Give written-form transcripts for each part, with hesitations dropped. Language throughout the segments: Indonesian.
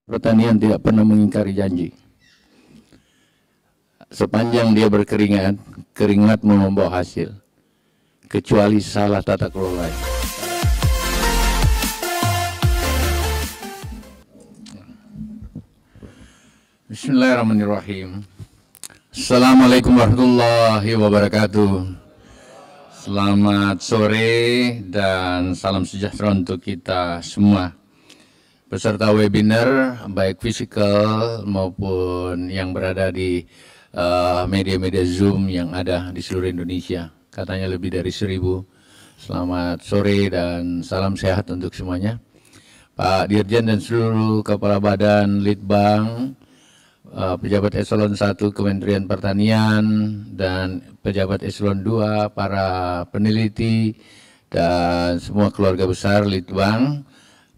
Pertanian tidak pernah mengingkari janji. Sepanjang dia berkeringat, keringat membawa hasil. Kecuali salah tata kelola. Bismillahirrahmanirrahim. Assalamualaikum warahmatullahi wabarakatuh. Selamat sore dan salam sejahtera untuk kita semua. Peserta webinar, baik fisikal maupun yang berada di media-media Zoom yang ada di seluruh Indonesia. Katanya lebih dari 1000. Selamat sore dan salam sehat untuk semuanya. Pak Dirjen dan seluruh Kepala Badan Litbang, pejabat eselon 1 Kementerian Pertanian dan pejabat eselon 2, para peneliti dan semua keluarga besar Litbang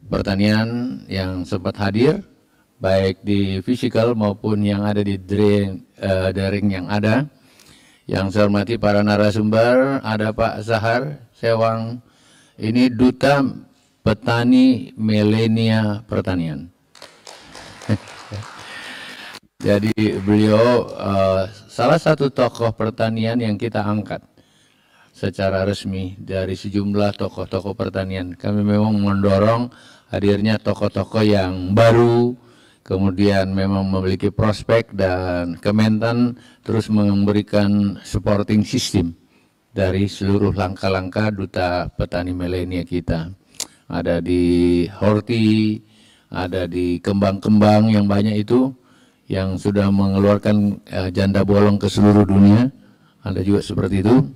Pertanian yang sempat hadir, baik di fisikal maupun yang ada di daring yang ada. Yang saya hormati para narasumber, ada Pak Zahar Sewang, ini Duta Petani Milenia Pertanian. Jadi beliau salah satu tokoh pertanian yang kita angkat secara resmi dari sejumlah tokoh-tokoh pertanian. Kami memang mendorong hadirnya tokoh-tokoh yang baru, kemudian memang memiliki prospek, dan Kementan terus memberikan supporting system dari seluruh langkah-langkah Duta Petani Milenia kita. Ada di Horti, ada di kembang-kembang yang banyak itu, yang sudah mengeluarkan janda bolong ke seluruh dunia, ada juga seperti itu.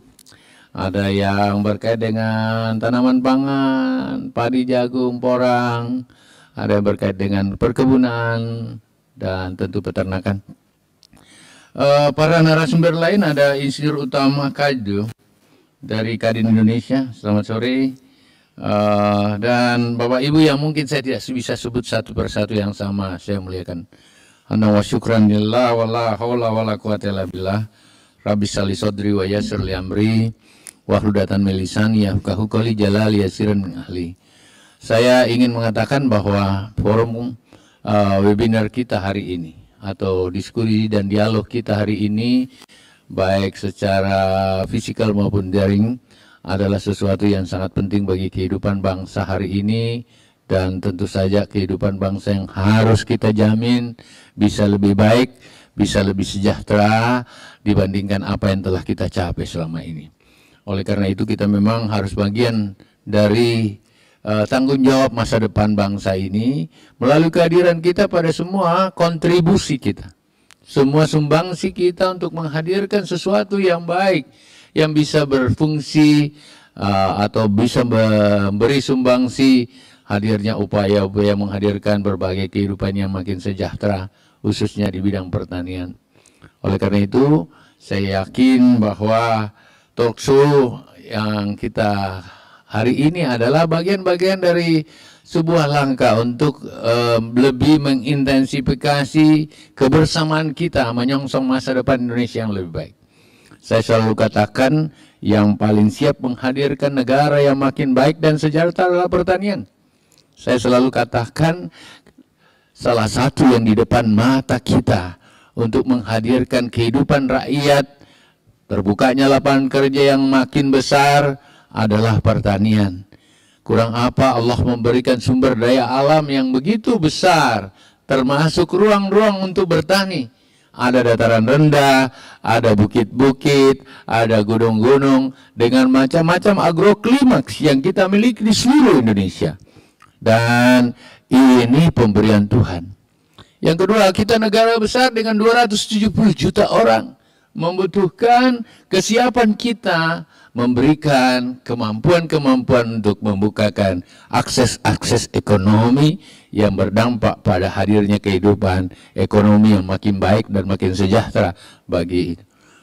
Ada yang berkait dengan tanaman pangan, padi, jagung, porang, ada yang berkait dengan perkebunan, dan tentu peternakan. Para narasumber lain ada Insinyur Utama Kajdu dari Kadin Indonesia, selamat sore. Dan Bapak Ibu yang mungkin saya tidak bisa sebut satu persatu yang sama, saya muliakan. Ana wa syukran lillah wa la haula wa la quwata illa billah. Rabbi shalli sodri wa yassir li amri wahludatan min lisani yafqahu qawli jalal yasiran min ahli. Saya ingin mengatakan bahwa forum webinar kita hari ini atau diskusi dan dialog kita hari ini, baik secara fisikal maupun daring, adalah sesuatu yang sangat penting bagi kehidupan bangsa hari ini, dan tentu saja kehidupan bangsa yang harus kita jamin bisa lebih baik, bisa lebih sejahtera dibandingkan apa yang telah kita capai selama ini. Oleh karena itu kita memang harus bagian dari tanggung jawab masa depan bangsa ini melalui kehadiran kita pada semua kontribusi kita, semua sumbangsi kita untuk menghadirkan sesuatu yang baik, yang bisa berfungsi atau bisa memberi sumbangsi hadirnya upaya-upaya menghadirkan berbagai kehidupan yang makin sejahtera, khususnya di bidang pertanian. Oleh karena itu, saya yakin bahwa talkshow yang kita hari ini adalah bagian-bagian dari sebuah langkah untuk lebih mengintensifikasi kebersamaan kita menyongsong masa depan Indonesia yang lebih baik. Saya selalu katakan yang paling siap menghadirkan negara yang makin baik dan sejahtera adalah pertanian. Saya selalu katakan salah satu yang di depan mata kita untuk menghadirkan kehidupan rakyat, terbukanya lapangan kerja yang makin besar adalah pertanian. Kurang apa Allah memberikan sumber daya alam yang begitu besar, termasuk ruang-ruang untuk bertani. Ada dataran rendah, ada bukit-bukit, ada gunung-gunung, dengan macam-macam agroklimaks yang kita miliki di seluruh Indonesia. Dan ini pemberian Tuhan. Yang kedua, kita negara besar dengan 270 juta orang, membutuhkan kesiapan kita memberikan kemampuan-kemampuan untuk membukakan akses-akses ekonomi yang berdampak pada hadirnya kehidupan ekonomi yang makin baik dan makin sejahtera bagi.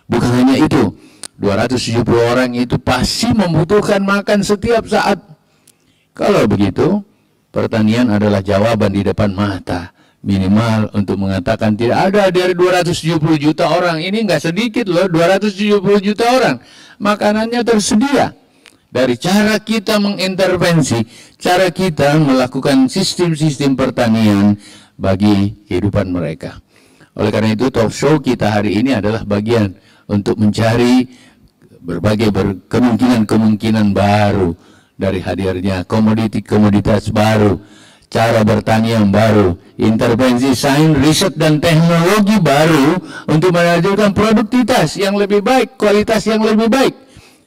Bukan hanya itu, 270 orang itu pasti membutuhkan makan setiap saat. Kalau begitu, pertanian adalah jawaban di depan mata. Minimal untuk mengatakan tidak ada dari 270 juta orang. Ini nggak sedikit loh, 270 juta orang. Makanannya tersedia. Dari cara kita mengintervensi, cara kita melakukan sistem-sistem pertanian, bagi kehidupan mereka. Oleh karena itu talk show kita hari ini adalah bagian untuk mencari berbagai kemungkinan baru dari hadirnya komoditas baru, cara bertani yang baru, intervensi sains, riset dan teknologi baru untuk menghasilkan produktivitas yang lebih baik, kualitas yang lebih baik,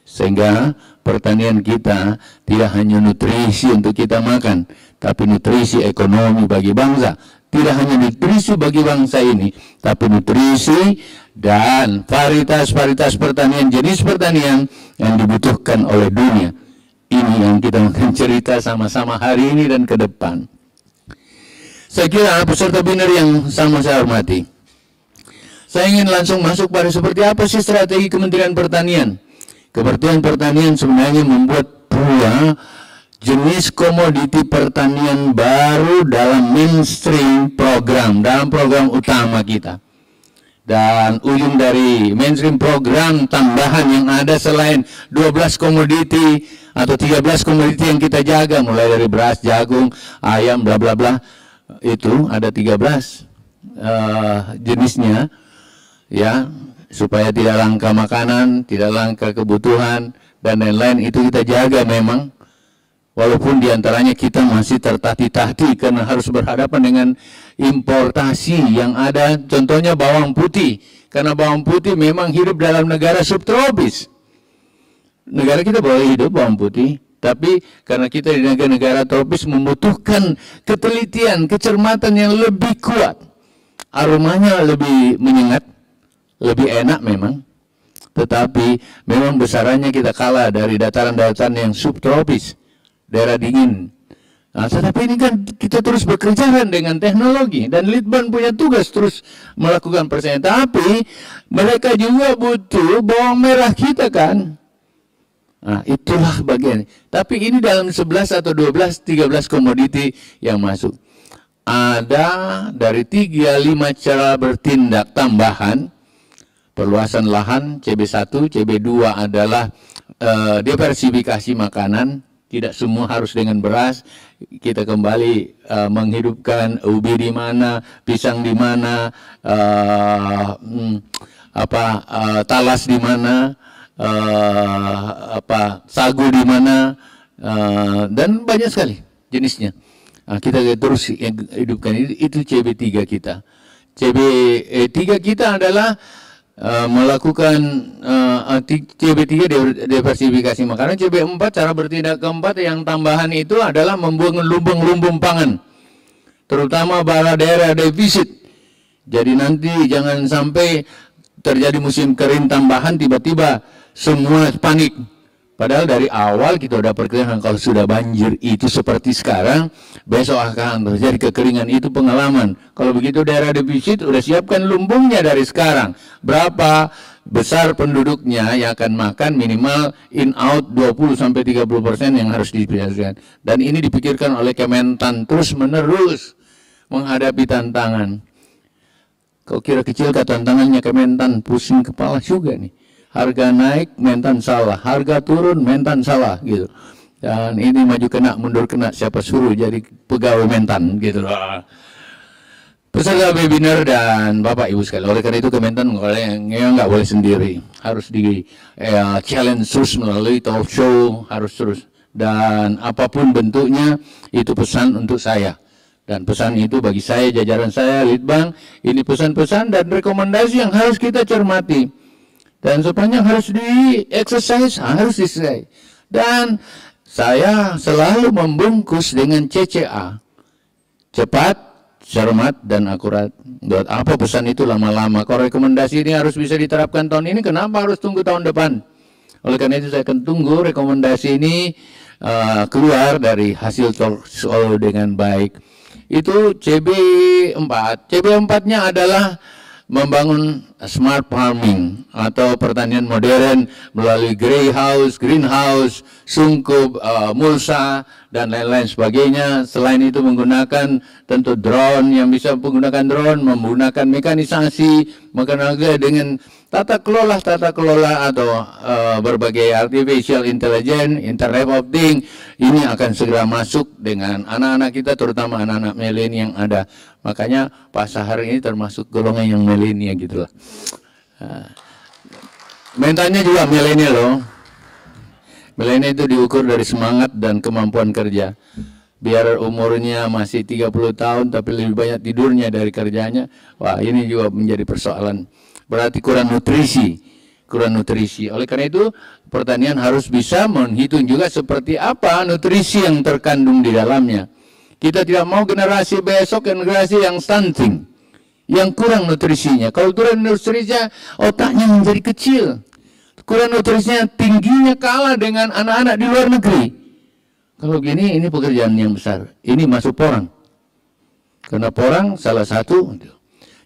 sehingga pertanian kita tidak hanya nutrisi untuk kita makan, tapi nutrisi ekonomi bagi bangsa. Tidak hanya nutrisi bagi bangsa ini, tapi nutrisi dan varietas pertanian, jenis pertanian yang dibutuhkan oleh dunia. Ini yang kita akan cerita sama-sama hari ini dan ke depan. Saya kira peserta webinar yang sama saya hormati, saya ingin langsung masuk pada seperti apa sih strategi Kementerian Pertanian. Kementerian Pertanian sebenarnya membuat dua jenis komoditi pertanian baru dalam mainstream program, dalam program utama kita. Dan ujung dari mainstream program tambahan yang ada selain 12 komoditi atau 13 komoditi yang kita jaga, mulai dari beras, jagung, ayam, bla bla bla, itu ada 13 jenisnya, ya, supaya tidak langka makanan, tidak langka kebutuhan dan lain-lain, itu kita jaga memang. Walaupun diantaranya kita masih tertatih-tatih karena harus berhadapan dengan importasi yang ada, contohnya bawang putih. Karena bawang putih memang hidup dalam negara subtropis. Negara kita boleh hidup bawang putih, tapi karena kita di negara-negara tropis membutuhkan ketelitian, kecermatan yang lebih kuat. Aromanya lebih menyengat, lebih enak memang. Tetapi memang besarannya kita kalah dari dataran-dataran yang subtropis, daerah dingin. Nah, tetapi ini kan kita terus bekerja kan dengan teknologi, dan Litbang punya tugas terus melakukan persaingan. Tapi mereka juga butuh bawang merah kita kan. Nah, itulah bagian. Tapi ini dalam 11 atau 12, 13 komoditi yang masuk. Ada dari 3-5 cara bertindak tambahan. Perluasan lahan, CB1, CB2 adalah diversifikasi makanan. Tidak semua harus dengan beras. Kita kembali menghidupkan ubi di mana, pisang di mana, talas di mana, sagu di mana, dan banyak sekali jenisnya. Nah, kita terus hidupkan itu CB3 kita. CB3 kita adalah melakukan CB3 diversifikasi makanan. CB4 cara bertindak keempat yang tambahan itu adalah membuang lumbung-lumbung pangan, terutama pada daerah defisit. Jadi nanti jangan sampai terjadi musim kering tambahan tiba-tiba semua panik. Padahal dari awal kita sudah perkirakan kalau sudah banjir itu seperti sekarang, besok akan terjadi kekeringan, itu pengalaman. Kalau begitu daerah defisit sudah siapkan lumbungnya dari sekarang. Berapa besar penduduknya yang akan makan, minimal in out 20-30% yang harus dipikirkan. Dan ini dipikirkan oleh Kementan terus menerus menghadapi tantangan. Kau kira kecil tantangannya Kementan, pusing kepala juga nih. Harga naik, Mentan salah. Harga turun, Mentan salah, gitu. Dan ini maju kena, mundur kena, siapa suruh jadi pegawai Mentan, gitu. Peserta webinar dan Bapak Ibu sekalian, oleh karena itu Kementan nggak boleh sendiri, harus di challenge terus melalui talk show, harus terus. Dan apapun bentuknya, itu pesan untuk saya. Dan pesan itu bagi saya, jajaran saya, Litbang, ini pesan-pesan dan rekomendasi yang harus kita cermati. Dan sepanjang harus di-exercise, harus di-exercise. Dan saya selalu membungkus dengan CCA. Cepat, cermat, dan akurat. Buat apa pesan itu lama-lama? Kalau rekomendasi ini harus bisa diterapkan tahun ini, kenapa harus tunggu tahun depan? Oleh karena itu saya akan tunggu rekomendasi ini keluar dari hasil talk show dengan baik. Itu CB4. CB4-nya adalah membangun smart farming atau pertanian modern melalui greenhouse, sungkup, mulsa, dan lain-lain sebagainya. Selain itu menggunakan tentu drone, yang bisa menggunakan drone, menggunakan mekanisasi, menggunakan dengan tata kelola atau berbagai artificial intelligence, Internet of Things. Ini akan segera masuk dengan anak-anak kita, terutama anak-anak milenial yang ada. Makanya Pak Sahar ini termasuk golongan yang milenial gitulah. Mentalnya juga milenial loh. Milenial itu diukur dari semangat dan kemampuan kerja. Biar umurnya masih 30 tahun tapi lebih banyak tidurnya dari kerjanya. Wah, ini juga menjadi persoalan. Berarti kurang nutrisi. Oleh karena itu, pertanian harus bisa menghitung juga seperti apa nutrisi yang terkandung di dalamnya. Kita tidak mau generasi besok generasi yang stunting, yang kurang nutrisinya. Kalau kurang nutrisinya, otaknya menjadi kecil. Kurang nutrisinya, tingginya kalah dengan anak-anak di luar negeri. Kalau gini, ini pekerjaan yang besar. Ini masuk porang. Karena porang salah satu,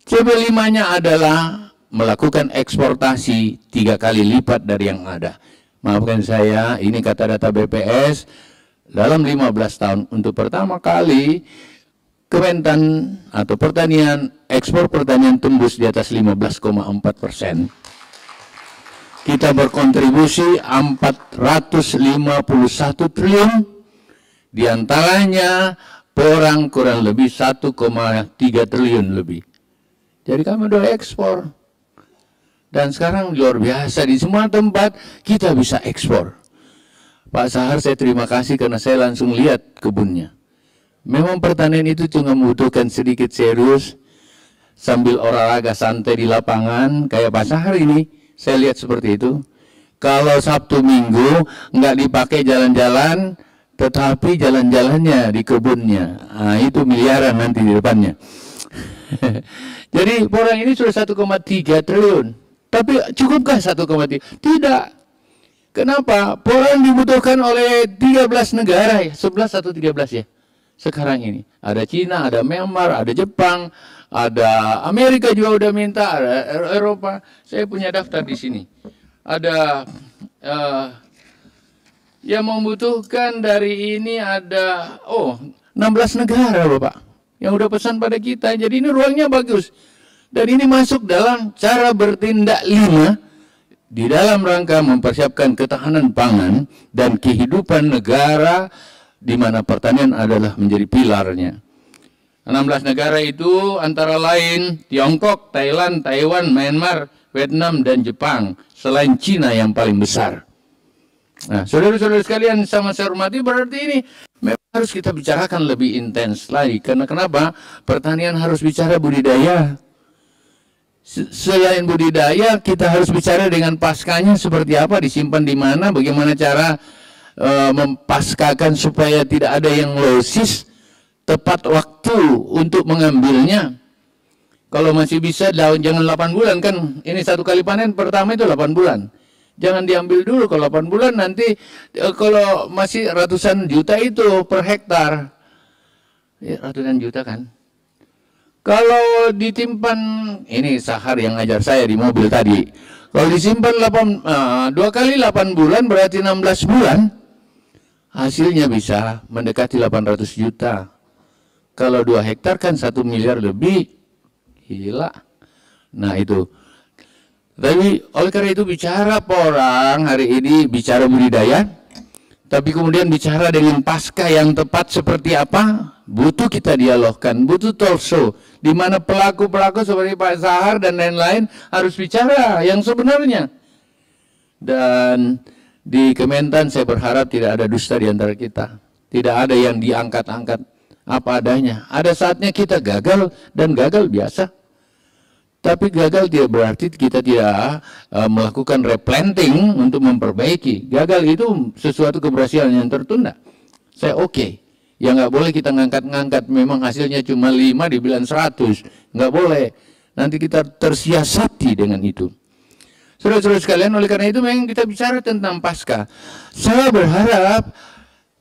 CB5-nya adalah melakukan eksportasi 3 kali lipat dari yang ada. Maafkan saya, ini kata data BPS, dalam 15 tahun untuk pertama kali Kementan atau pertanian, ekspor pertanian tembus di atas 15,4%. Kita berkontribusi 451 triliun, diantaranya porang kurang lebih 1,3 triliun lebih. Jadi kami udah ekspor. Dan sekarang luar biasa, di semua tempat kita bisa ekspor. Pak Sahar, saya terima kasih karena saya langsung lihat kebunnya. Memang pertanian itu cuma membutuhkan sedikit serius, sambil olahraga santai di lapangan, kayak Pak Sahar ini. Saya lihat seperti itu. Kalau Sabtu Minggu nggak dipakai jalan-jalan, tetapi jalan-jalannya di kebunnya. Nah, itu miliaran nanti di depannya. Jadi porang ini sudah 1,3 triliun. Tapi cukupkah 1,3? Tidak. Kenapa? Porang dibutuhkan oleh 13 negara, 11 atau 13 ya. Sekarang ini ada Cina, ada Myanmar, ada Jepang, ada Amerika juga udah minta, ada Eropa. Saya punya daftar di sini. Ada yang membutuhkan dari ini ada 16 negara Bapak yang udah pesan pada kita. Jadi ini ruangnya bagus. Dan ini masuk dalam cara bertindak 5 di dalam rangka mempersiapkan ketahanan pangan dan kehidupan negara di mana pertanian adalah menjadi pilarnya. 16 negara itu antara lain Tiongkok, Thailand, Taiwan, Myanmar, Vietnam, dan Jepang, selain Cina yang paling besar. Nah, saudara-saudara sekalian, sama saya hormati, berarti ini memang harus kita bicarakan lebih intens lagi. Karena kenapa? Pertanian harus bicara budidaya. Selain budidaya, kita harus bicara dengan paskanya seperti apa, disimpan di mana, bagaimana cara mempaskakan supaya tidak ada yang losis, tepat waktu untuk mengambilnya. Kalau masih bisa, jangan 8 bulan kan, ini 1 kali panen pertama itu 8 bulan. Jangan diambil dulu, kalau 8 bulan nanti kalau masih ratusan juta itu per hektar. Ya, ratusan juta kan. Kalau ditimpan, ini Sahar yang ngajar saya di mobil tadi. Kalau disimpan 2 kali 8 bulan berarti 16 bulan. Hasilnya bisa mendekati 800 juta. Kalau 2 hektar kan 1 miliar lebih. Gila. Nah itu. Tapi oleh karena itu bicara porang hari ini, bicara budidaya. Tapi kemudian bicara dengan pasca yang tepat seperti apa, butuh kita dialogkan, butuh talk show, di mana pelaku-pelaku seperti Pak Sahar dan lain-lain harus bicara yang sebenarnya. Dan di Kementan saya berharap tidak ada dusta di antara kita, tidak ada yang diangkat-angkat apa adanya. Ada saatnya kita gagal, dan gagal biasa. Tapi gagal tidak berarti kita tidak melakukan replanting untuk memperbaiki. Gagal itu sesuatu keberhasilan yang tertunda. Saya oke. Ya nggak boleh kita ngangkat-ngangkat. Memang hasilnya cuma 5 dibilang 100. Nggak boleh. Nanti kita tersiasati dengan itu. Saudara-saudara sekalian, oleh karena itu memang kita bicara tentang pasca. Saya berharap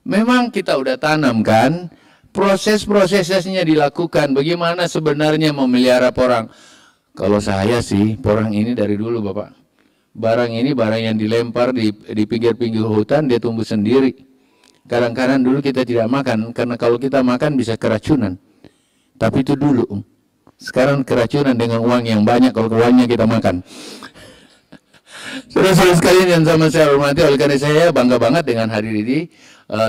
memang kita udah tanamkan, proses-prosesnya dilakukan. Bagaimana sebenarnya memelihara porang. Kalau saya sih, porang ini dari dulu Bapak. Barang ini barang yang dilempar di pinggir-pinggir hutan, dia tumbuh sendiri. Kadang-kadang dulu kita tidak makan, karena kalau kita makan bisa keracunan. Tapi itu dulu. Sekarang keracunan dengan uang yang banyak, kalau uangnya kita makan. Saudara-saudara sekalian yang sama saya hormati, oleh karena saya bangga banget dengan hadir di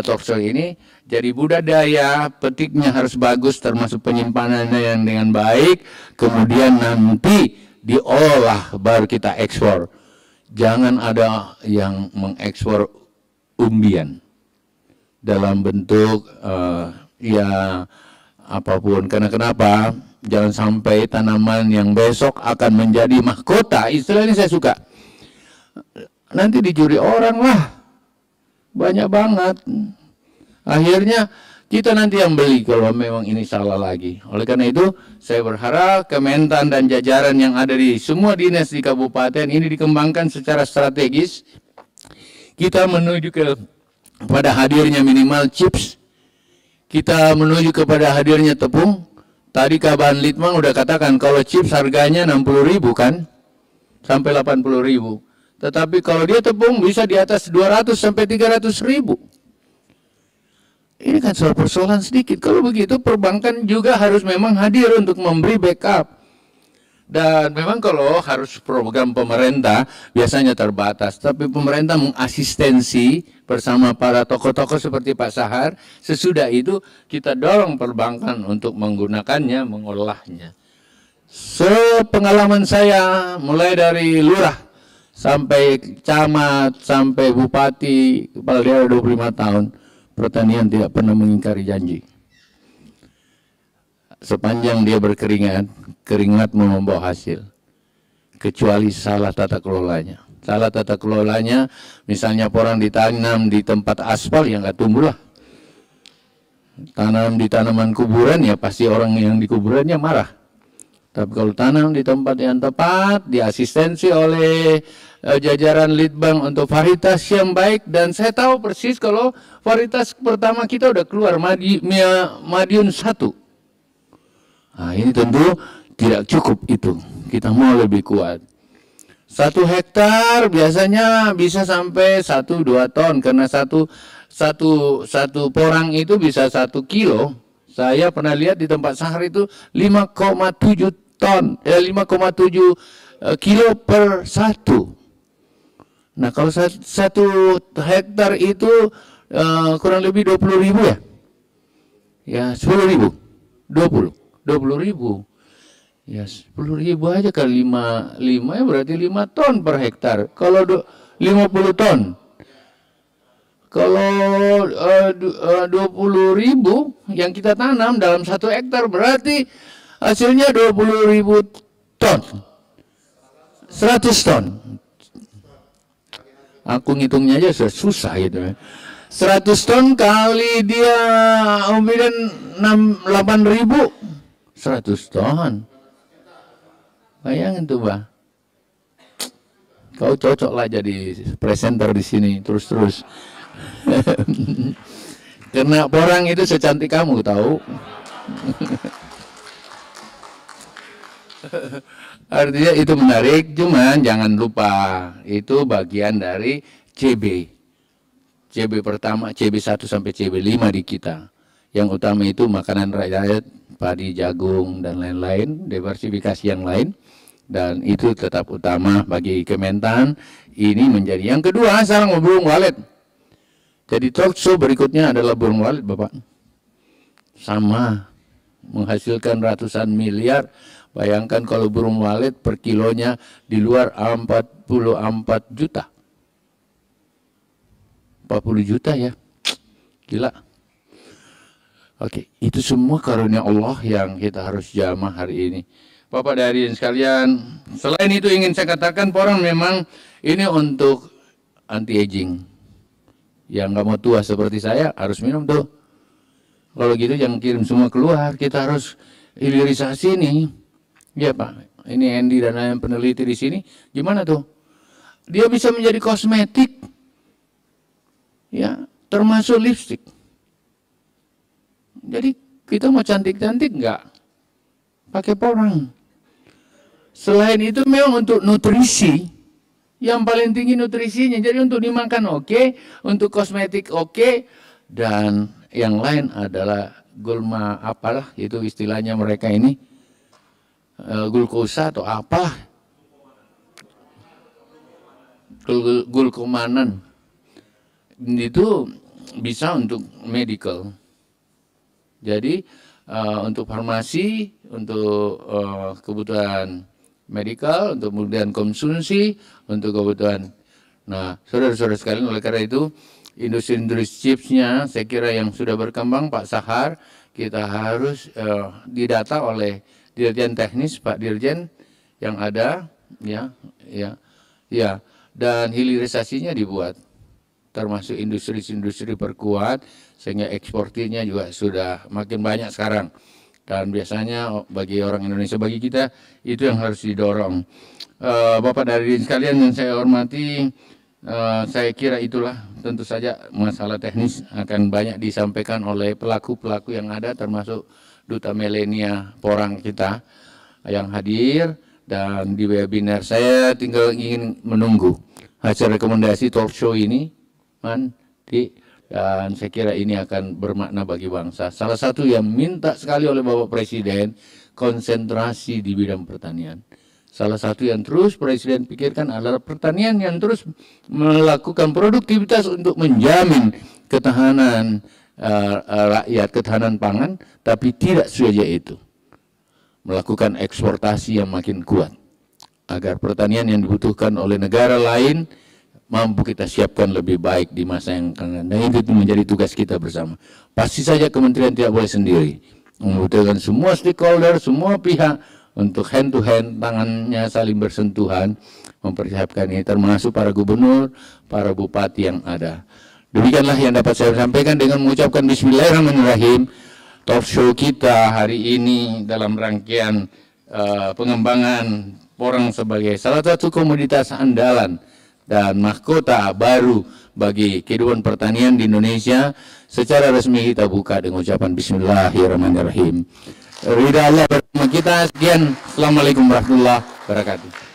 talkshow ini. Jadi budidaya petiknya harus bagus, termasuk penyimpanannya yang dengan baik, kemudian nanti diolah baru kita ekspor. Jangan ada yang mengekspor umbian dalam bentuk ya apapun. Karena kenapa? Jangan sampai tanaman yang besok akan menjadi mahkota. Istilah ini saya suka. Nanti dicuri orang lah, banyak banget. Akhirnya kita nanti yang beli kalau memang ini salah lagi. Oleh karena itu saya berharap Kementan dan jajaran yang ada di semua dinas di kabupaten ini dikembangkan secara strategis. Kita menuju kepada hadirnya minimal chips. Kita menuju kepada hadirnya tepung. Tadi Kaban Litbang udah katakan kalau chips harganya 60.000 kan, sampai 80.000. Tetapi kalau dia tepung bisa di atas 200 sampai 300.000. Ini kan soal persoalan sedikit. Kalau begitu perbankan juga harus memang hadir untuk memberi backup. Dan memang kalau harus program pemerintah biasanya terbatas. Tapi pemerintah mengasistensi bersama para tokoh-tokoh seperti Pak Sahar. Sesudah itu kita dorong perbankan untuk menggunakannya, mengolahnya. Sepengalaman saya mulai dari lurah sampai camat, sampai bupati, kepala daerah 25 tahun. Pertanian tidak pernah mengingkari janji. Sepanjang dia berkeringat, keringat membawa hasil. Kecuali salah tata kelolanya. Salah tata kelolanya, misalnya orang ditanam di tempat aspal, ya nggak tumbuh lah. Tanam di tanaman kuburan, ya pasti orang yang di kuburannya marah. Tapi kalau tanam di tempat yang tepat, diasistensi oleh jajaran Litbang untuk varietas yang baik, dan saya tahu persis kalau varietas pertama kita udah keluar Madiun 1. Nah, ini tentu tidak cukup itu. Kita mau lebih kuat. 1 hektar biasanya bisa sampai 1-2 ton karena satu porang itu bisa 1 kilo. Saya pernah lihat di tempat Sahar itu 5,7 ton, 5,7 kilo per 1. Nah kalau 1 hektar itu kurang lebih 20.000 ya? Ya 10.000, 20.000. Ya 10.000 aja kali 5 ya berarti 5 ton per hektar. Kalau 50 ton. Kalau 20.000 yang kita tanam dalam 1 hektar berarti hasilnya 20.000 ton. 100 ton. Aku ngitungnya aja sudah susah gitu. 100 ton kali dia umbian 8.000. 100 ton. Bayangin tuh, Bah. Kau cocok lah jadi presenter di sini terus-terus. Karena orang itu secantik kamu tahu. Artinya itu menarik, cuman jangan lupa itu bagian dari CB. CB pertama, CB 1 sampai CB 5 di kita. Yang utama itu makanan rakyat, padi, jagung dan lain-lain, diversifikasi yang lain. Dan itu tetap utama bagi Kementan. Ini menjadi yang kedua, sekarang burung walet. Jadi talk show berikutnya adalah burung walet, Bapak. Sama, menghasilkan ratusan miliar. Bayangkan kalau burung walet per kilonya di luar 44 juta. 40 juta ya. Gila. Oke, itu semua karunia Allah yang kita harus jamah hari ini. Bapak dari sekalian, selain itu ingin saya katakan, orang memang ini untuk anti-aging. Yang nggak mau tua seperti saya harus minum tuh. Kalau gitu jangan kirim semua keluar, kita harus hilirisasi nih. Ya Pak, ini Andy dan yang peneliti di sini, gimana tuh? Dia bisa menjadi kosmetik, ya, termasuk lipstick. Jadi kita mau cantik-cantik nggak? Pakai porang. Selain itu memang untuk nutrisi, yang paling tinggi nutrisinya. Jadi untuk dimakan oke, untuk kosmetik oke, dan yang lain adalah gulma apalah itu istilahnya mereka ini, glukosa atau apa, gulkomanan itu bisa untuk medical. Jadi untuk farmasi, untuk kebutuhan medical, untuk kemudian konsumsi, untuk kebutuhan. Nah, saudara-saudara sekalian, oleh karena itu industri-industri chipsnya saya kira yang sudah berkembang, Pak Sahar, kita harus didata oleh Dirjen Teknis, Pak Dirjen yang ada, ya, dan hilirisasinya dibuat, termasuk industri-industri perkuat, sehingga ekspornya juga sudah makin banyak sekarang. Dan biasanya bagi orang Indonesia, bagi kita, itu yang harus didorong. Bapak dari sekalian yang saya hormati, saya kira itulah, tentu saja masalah teknis akan banyak disampaikan oleh pelaku-pelaku yang ada, termasuk Duta Milenia Porang kita yang hadir. Dan di webinar saya tinggal ingin menunggu hasil rekomendasi talk show ini, dan saya kira ini akan bermakna bagi bangsa. Salah satu yang minta sekali oleh Bapak Presiden, konsentrasi di bidang pertanian. Salah satu yang terus Presiden pikirkan adalah pertanian yang terus melakukan produktivitas untuk menjamin ketahanan rakyat, ketahanan pangan, tapi tidak saja itu, melakukan eksportasi yang makin kuat, agar pertanian yang dibutuhkan oleh negara lain mampu kita siapkan lebih baik di masa yang akan datang. Dan itu menjadi tugas kita bersama. Pasti saja kementerian tidak boleh sendiri, membutuhkan semua stakeholder, semua pihak untuk hand to hand, tangannya saling bersentuhan, mempersiapkan ini, termasuk para gubernur, para bupati yang ada. Demikianlah yang dapat saya sampaikan dengan mengucapkan Bismillahirrahmanirrahim. Talk show kita hari ini dalam rangkaian pengembangan Porang sebagai salah satu komoditas andalan dan mahkota baru bagi kehidupan pertanian di Indonesia, secara resmi kita buka dengan ucapan Bismillahirrahmanirrahim. Ridha Allah bersama kita. Sekian, Assalamualaikum warahmatullahi wabarakatuh.